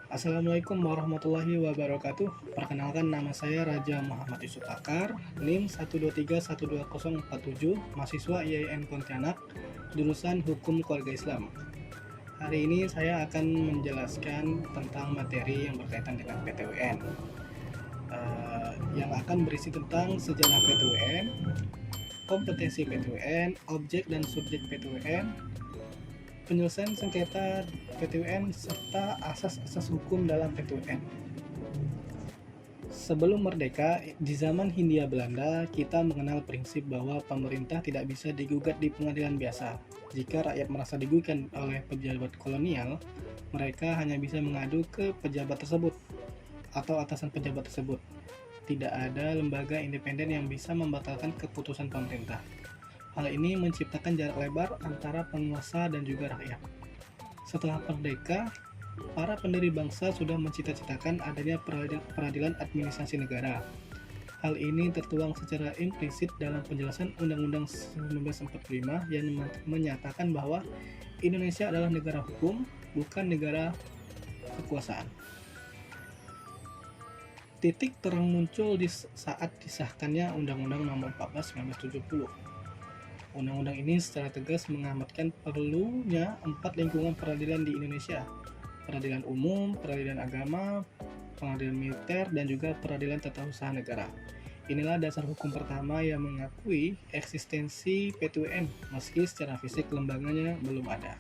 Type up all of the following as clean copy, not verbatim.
Assalamualaikum warahmatullahi wabarakatuh. Perkenalkan, nama saya Raja Muhammad Yusuf Akar, NIM 123120147, mahasiswa IAIN Pontianak, jurusan Hukum Keluarga Islam. Hari ini saya akan menjelaskan tentang materi yang berkaitan dengan PTWN, yang akan berisi tentang sejarah PTWN, kompetensi PTWN, objek dan subjek PTWN, penyelesaian sengketa PTWN, serta asas-asas hukum dalam PTWN. Sebelum merdeka, di zaman Hindia Belanda, kita mengenal prinsip bahwa pemerintah tidak bisa digugat di pengadilan biasa. Jika rakyat merasa digugat oleh pejabat kolonial, mereka hanya bisa mengadu ke pejabat tersebut atau atasan pejabat tersebut. Tidak ada lembaga independen yang bisa membatalkan keputusan pemerintah. Hal ini menciptakan jarak lebar antara penguasa dan juga rakyat. Setelah merdeka, para pendiri bangsa sudah mencita-citakan adanya peradilan administrasi negara. Hal ini tertuang secara implisit dalam penjelasan Undang-Undang 1945 yang menyatakan bahwa Indonesia adalah negara hukum, bukan negara kekuasaan. Titik terang muncul di saat disahkannya Undang-Undang Nomor 14 1970. Undang-undang ini secara tegas mengamatkan perlunya 4 lingkungan peradilan di Indonesia: peradilan umum, peradilan agama, pengadilan militer, dan juga peradilan tata usaha negara. Inilah dasar hukum pertama yang mengakui eksistensi PTWN, meski secara fisik lembaganya belum ada.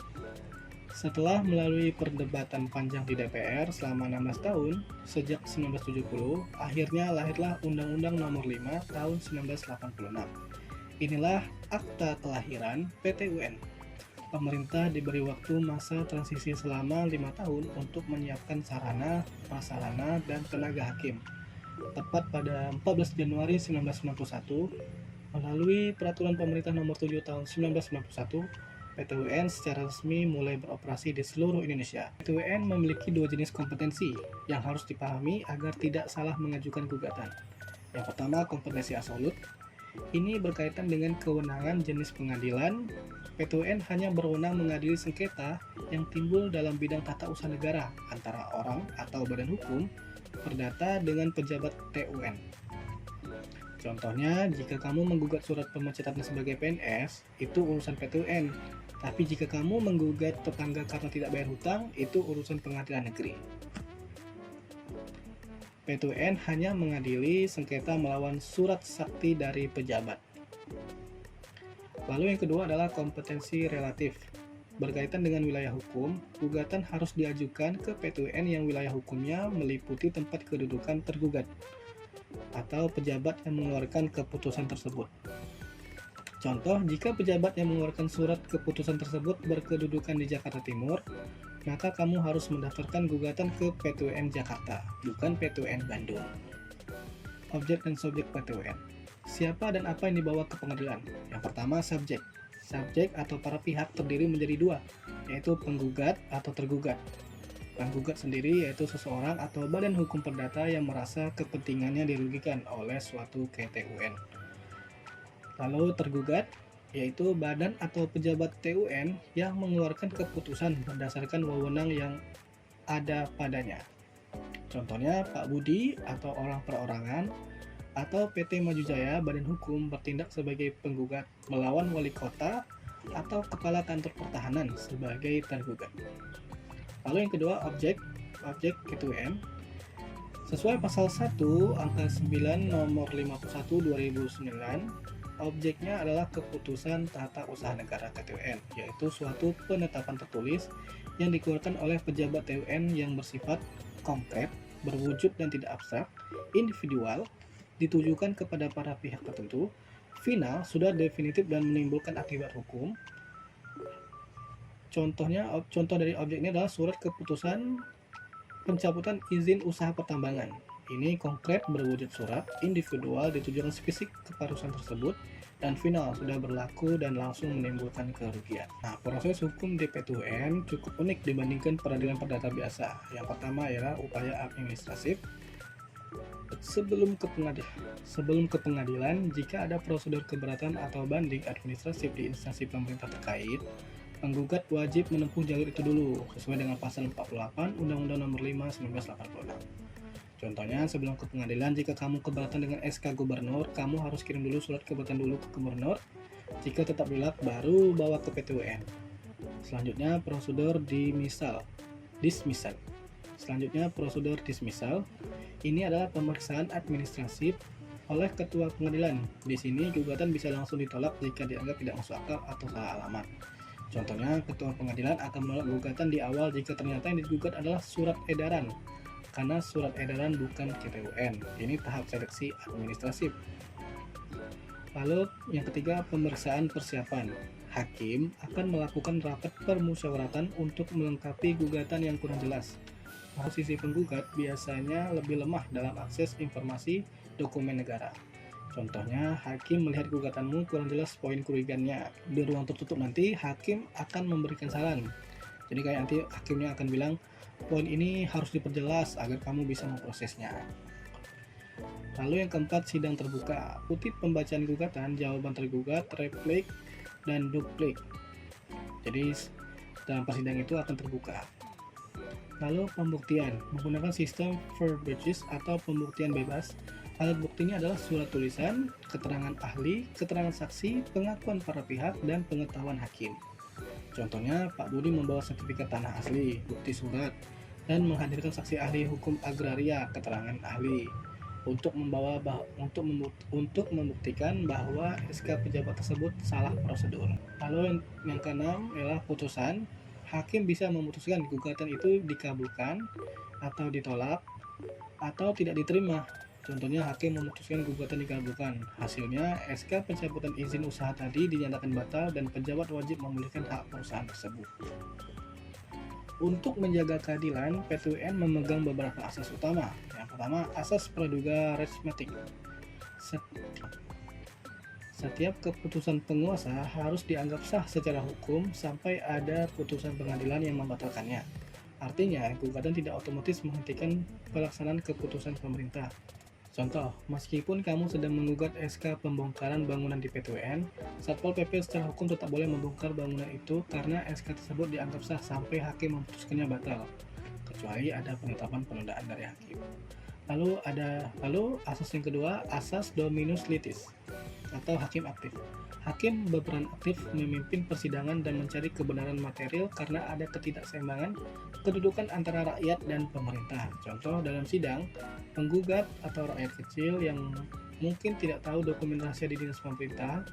Setelah melalui perdebatan panjang di DPR selama 16 tahun, sejak 1970, akhirnya lahirlah Undang-Undang Nomor 5 tahun 1986. Inilah akta kelahiran PTWN. Pemerintah diberi waktu masa transisi selama 5 tahun untuk menyiapkan sarana, prasarana, dan tenaga hakim. Tepat pada 14 Januari 1991, melalui Peraturan Pemerintah Nomor 7 tahun 1991, PTWN secara resmi mulai beroperasi di seluruh Indonesia. PTWN memiliki 2 jenis kompetensi yang harus dipahami agar tidak salah mengajukan gugatan. Yang pertama, kompetensi absolut. Ini berkaitan dengan kewenangan jenis pengadilan. PTWN hanya berwenang mengadili sengketa yang timbul dalam bidang tata usaha negara antara orang atau badan hukum perdata dengan pejabat TUN. Contohnya, jika kamu menggugat surat pemecatan sebagai PNS, itu urusan PTWN. Tapi jika kamu menggugat tetangga karena tidak bayar hutang, itu urusan pengadilan negeri. PTWN hanya mengadili sengketa melawan surat sakti dari pejabat. Lalu yang kedua adalah kompetensi relatif. Berkaitan dengan wilayah hukum, gugatan harus diajukan ke PTWN yang wilayah hukumnya meliputi tempat kedudukan tergugat atau pejabat yang mengeluarkan keputusan tersebut. Contoh, jika pejabat yang mengeluarkan surat keputusan tersebut berkedudukan di Jakarta Timur, maka kamu harus mendaftarkan gugatan ke PTWN Jakarta, bukan PTWN Bandung. Objek dan subjek PTWN. Siapa dan apa yang dibawa ke pengadilan? Yang pertama, subjek. Subjek atau para pihak terdiri menjadi 2, yaitu penggugat atau tergugat. Penggugat sendiri yaitu seseorang atau badan hukum perdata yang merasa kepentingannya dirugikan oleh suatu PTWN. Lalu tergugat yaitu badan atau pejabat TUN yang mengeluarkan keputusan berdasarkan wewenang yang ada padanya. Contohnya Pak Budi atau orang perorangan, atau PT Maju Jaya badan hukum bertindak sebagai penggugat melawan wali kota atau kepala kantor pertahanan sebagai tergugat. Lalu yang kedua, objek PTWN. Sesuai pasal 1 angka 9 nomor 51 2009, objeknya adalah keputusan tata usaha negara PTWN, yaitu suatu penetapan tertulis yang dikeluarkan oleh pejabat TUN yang bersifat konkret, berwujud dan tidak abstrak, individual, ditujukan kepada para pihak tertentu, final, sudah definitif dan menimbulkan akibat hukum. Contoh dari objek ini adalah surat keputusan pencabutan izin usaha pertambangan. Ini konkret, berwujud surat, individual, ditujukan spesifik ke perusahaan tersebut, dan final, sudah berlaku dan langsung menimbulkan kerugian. Nah, proses hukum di PTWN cukup unik dibandingkan peradilan perdata biasa. Yang pertama ialah upaya administratif. Sebelum ke pengadilan, jika ada prosedur keberatan atau banding administratif di instansi pemerintah terkait, penggugat wajib menempuh jalur itu dulu, sesuai dengan pasal 48 Undang-Undang Nomor 5 1986. Contohnya, sebelum ke pengadilan, jika kamu keberatan dengan SK gubernur, kamu harus kirim dulu surat keberatan dulu ke gubernur. Jika tetap menolak, baru bawa ke PT UN. Selanjutnya, prosedur dismissal. Selanjutnya, prosedur dismissal. Ini adalah pemeriksaan administratif oleh ketua pengadilan. Di sini gugatan bisa langsung ditolak jika dianggap tidak masuk akal atau salah alamat. Contohnya, ketua pengadilan akan menolak gugatan di awal jika ternyata yang digugat adalah surat edaran, karena surat edaran bukan PT-UN. Ini tahap seleksi administratif. Lalu yang ketiga, pemeriksaan persiapan. Hakim akan melakukan rapat permusyawaratan untuk melengkapi gugatan yang kurang jelas. Posisi penggugat biasanya lebih lemah dalam akses informasi dokumen negara. Contohnya, hakim melihat gugatanmu kurang jelas poin kerugiannya. Di ruang tertutup nanti, hakim akan memberikan saran. Jadi kayak nanti hakimnya akan bilang, poin ini harus diperjelas agar kamu bisa memprosesnya. Lalu yang keempat, sidang terbuka. Kutip pembacaan gugatan, jawaban tergugat, replik, dan duplik. Jadi dalam persidangan itu akan terbuka. Lalu pembuktian, menggunakan sistem verbatis atau pembuktian bebas. Alat buktinya adalah surat tulisan, keterangan ahli, keterangan saksi, pengakuan para pihak, dan pengetahuan hakim. Contohnya, Pak Budi membawa sertifikat tanah asli, bukti surat, dan menghadirkan saksi ahli hukum agraria, keterangan ahli, untuk membuktikan bahwa SK pejabat tersebut salah prosedur. Lalu yang keenam adalah putusan. Hakim bisa memutuskan gugatan itu dikabulkan atau ditolak atau tidak diterima. Contohnya, hakim memutuskan gugatan dikabulkan. Hasilnya, SK pencabutan izin usaha tadi dinyatakan batal dan pejabat wajib memulihkan hak perusahaan tersebut. Untuk menjaga keadilan, PT-UN memegang beberapa asas utama. Yang pertama, asas praduga resmetik. Setiap keputusan penguasa harus dianggap sah secara hukum sampai ada putusan pengadilan yang membatalkannya. Artinya, gugatan tidak otomatis menghentikan pelaksanaan keputusan pemerintah. Contoh, meskipun kamu sedang menggugat SK pembongkaran bangunan di PT-UN, Satpol PP secara hukum tetap boleh membongkar bangunan itu karena SK tersebut dianggap sah sampai hakim memutuskannya batal, kecuali ada penetapan penundaan dari hakim. Lalu asas yang kedua, asas dominus litis atau hakim aktif. Hakim berperan aktif memimpin persidangan dan mencari kebenaran material karena ada ketidakseimbangan kedudukan antara rakyat dan pemerintah. Contoh, dalam sidang, penggugat atau rakyat kecil yang mungkin tidak tahu dokumen rahasia di dinas pemerintah,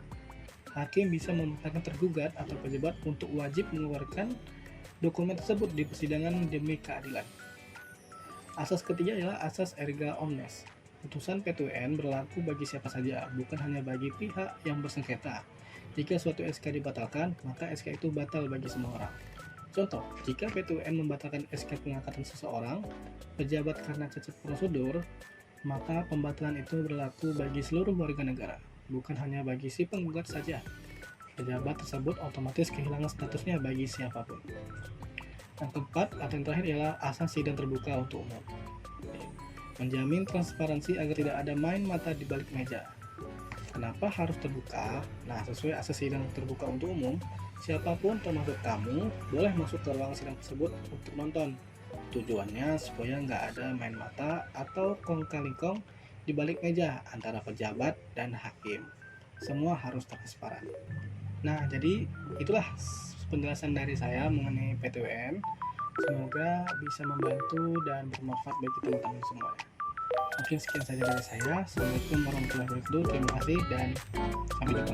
hakim bisa memerintahkan tergugat atau pejabat untuk wajib mengeluarkan dokumen tersebut di persidangan demi keadilan. Asas ketiga adalah asas erga omnes. Putusan PT-UN berlaku bagi siapa saja, bukan hanya bagi pihak yang bersengketa. Jika suatu SK dibatalkan, maka SK itu batal bagi semua orang. Contoh, jika PT-UN membatalkan SK pengangkatan seseorang, pejabat karena cacat prosedur, maka pembatalan itu berlaku bagi seluruh warga negara, bukan hanya bagi si penggugat saja. Pejabat tersebut otomatis kehilangan statusnya bagi siapapun. Yang keempat atau yang terakhir ialah asas sidang terbuka untuk umum. Menjamin transparansi agar tidak ada main mata di balik meja. Kenapa harus terbuka? Nah, sesuai asas sidang terbuka untuk umum, siapapun termasuk kamu boleh masuk ke ruang sidang tersebut untuk nonton. Tujuannya supaya nggak ada main mata atau kong-kali-kong di balik meja antara pejabat dan hakim. Semua harus transparan. Nah, jadi itulah penjelasan dari saya mengenai PT-UN. Semoga bisa membantu dan bermanfaat bagi teman-teman semua. Mungkin sekian saja dari saya. Assalamualaikum warahmatullahi wabarakatuh. Terima kasih dan sampai jumpa.